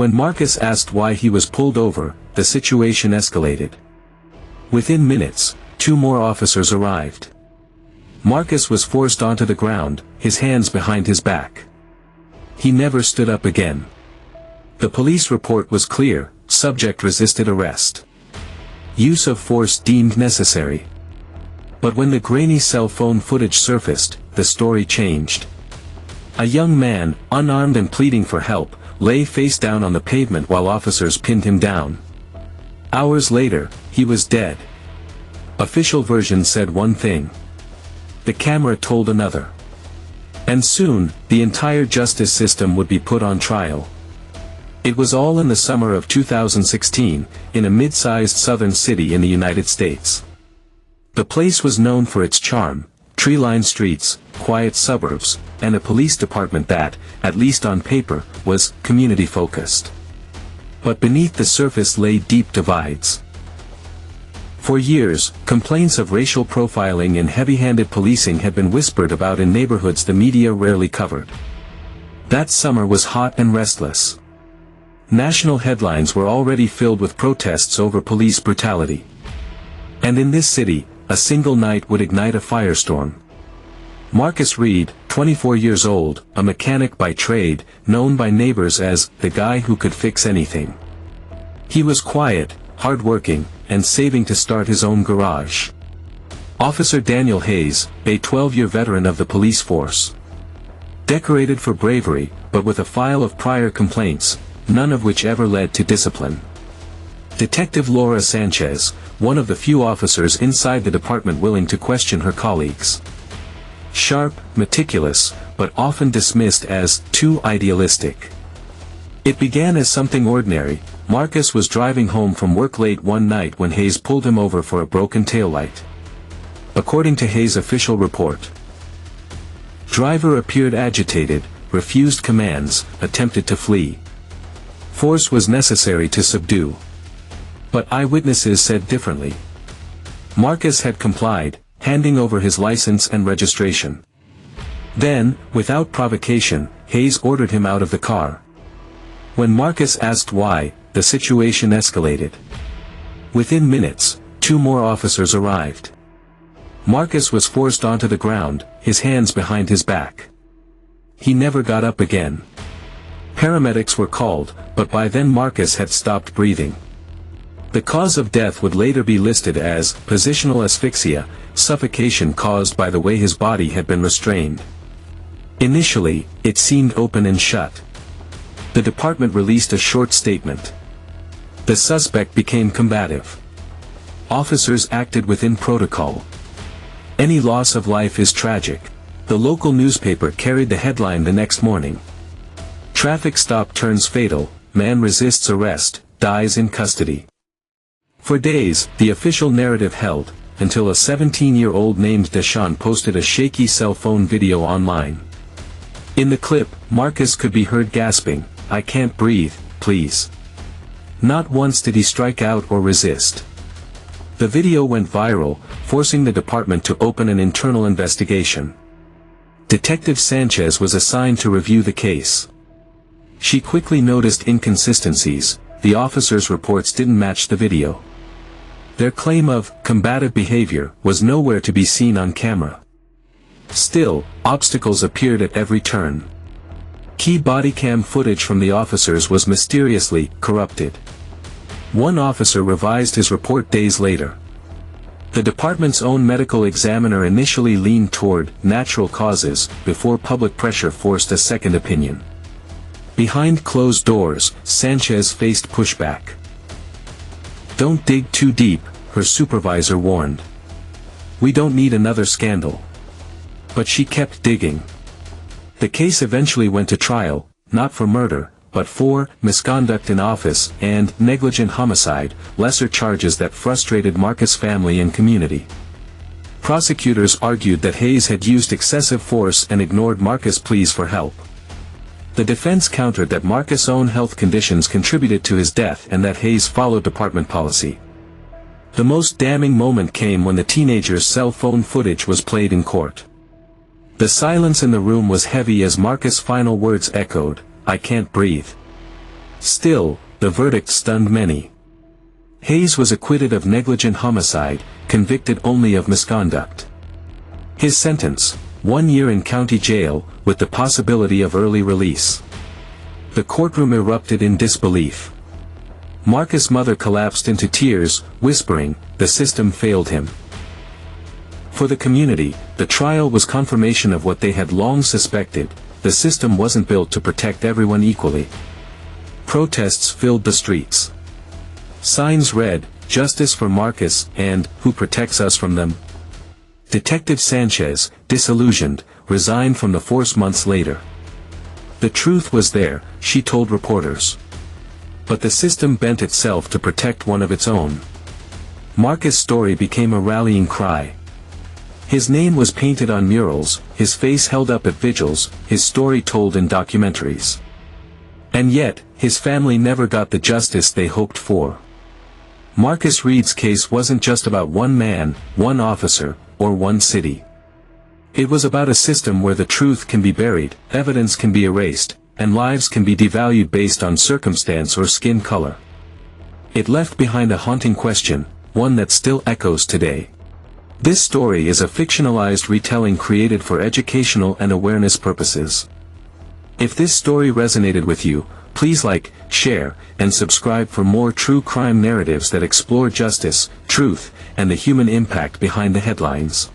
When Marcus asked why he was pulled over, the situation escalated. Within minutes, 2 more officers arrived. Marcus was forced onto the ground, his hands behind his back. He never stood up again. The police report was clear: subject resisted arrest. Use of force deemed necessary. But when the grainy cell phone footage surfaced, the story changed. A young man, unarmed and pleading for help, lay face down on the pavement while officers pinned him down. Hours later, he was dead. Official version said one thing. The camera told another. And soon, the entire justice system would be put on trial. It was all in the summer of 2016, in a mid-sized southern city in the United States. The place was known for its charm, tree-lined streets, quiet suburbs, and a police department that, at least on paper, was community-focused. But beneath the surface lay deep divides. For years, complaints of racial profiling and heavy-handed policing had been whispered about in neighborhoods the media rarely covered. That summer was hot and restless. National headlines were already filled with protests over police brutality. And in this city, a single night would ignite a firestorm. Marcus Reed, 24 years old, a mechanic by trade, known by neighbors as the guy who could fix anything. He was quiet, hard-working, and saving to start his own garage. Officer Daniel Hayes, a 12-year veteran of the police force. Decorated for bravery, but with a file of prior complaints, none of which ever led to discipline. Detective Laura Sanchez, one of the few officers inside the department willing to question her colleagues. Sharp, meticulous, but often dismissed as too idealistic. It began as something ordinary. Marcus was driving home from work late one night when Hayes pulled him over for a broken taillight. According to Hayes' official report, driver appeared agitated, refused commands, attempted to flee. Force was necessary to subdue. But eyewitnesses said differently. Marcus had complied, handing over his license and registration. Then, without provocation, Hayes ordered him out of the car. When Marcus asked why, the situation escalated. Within minutes, 2 more officers arrived. Marcus was forced onto the ground, his hands behind his back. He never got up again. Paramedics were called, but by then Marcus had stopped breathing. The cause of death would later be listed as positional asphyxia, suffocation caused by the way his body had been restrained. Initially, it seemed open and shut. The department released a short statement. The suspect became combative. Officers acted within protocol. Any loss of life is tragic. The local newspaper carried the headline the next morning. Traffic stop turns fatal, man resists arrest, dies in custody. For days, the official narrative held, until a 17-year-old named Deshaun posted a shaky cell phone video online. In the clip, Marcus could be heard gasping, "I can't breathe, please." Not once did he strike out or resist. The video went viral, forcing the department to open an internal investigation. Detective Sanchez was assigned to review the case. She quickly noticed inconsistencies. The officers' reports didn't match the video. Their claim of combative behavior was nowhere to be seen on camera. Still, obstacles appeared at every turn. Key body cam footage from the officers was mysteriously corrupted. One officer revised his report days later. The department's own medical examiner initially leaned toward natural causes, before public pressure forced a second opinion. Behind closed doors, Sanchez faced pushback. "Don't dig too deep," her supervisor warned. "We don't need another scandal." But she kept digging. The case eventually went to trial, not for murder, but for misconduct in office and negligent homicide, lesser charges that frustrated Marcus' family and community. Prosecutors argued that Hayes had used excessive force and ignored Marcus' pleas for help. The defense countered that Marcus' own health conditions contributed to his death and that Hayes followed department policy. The most damning moment came when the teenager's cell phone footage was played in court. The silence in the room was heavy as Marcus' final words echoed, "I can't breathe." Still, the verdict stunned many. Hayes was acquitted of negligent homicide, convicted only of misconduct. His sentence, 1 year in county jail, with the possibility of early release. The courtroom erupted in disbelief. Marcus' mother collapsed into tears, whispering, "The system failed him." For the community, the trial was confirmation of what they had long suspected: the system wasn't built to protect everyone equally. Protests filled the streets. Signs read, "Justice for Marcus," and "Who protects us from them?" Detective Sanchez, disillusioned, resigned from the force months later. The truth was there, she told reporters. But the system bent itself to protect one of its own. Marcus' story became a rallying cry. His name was painted on murals, his face held up at vigils, his story told in documentaries. And yet, his family never got the justice they hoped for. Marcus Reed's case wasn't just about one man, one officer, or one city. It was about a system where the truth can be buried, evidence can be erased, and lives can be devalued based on circumstance or skin color. It left behind a haunting question, one that still echoes today. This story is a fictionalized retelling created for educational and awareness purposes. If this story resonated with you, please like, share, and subscribe for more true crime narratives that explore justice, truth, and the human impact behind the headlines.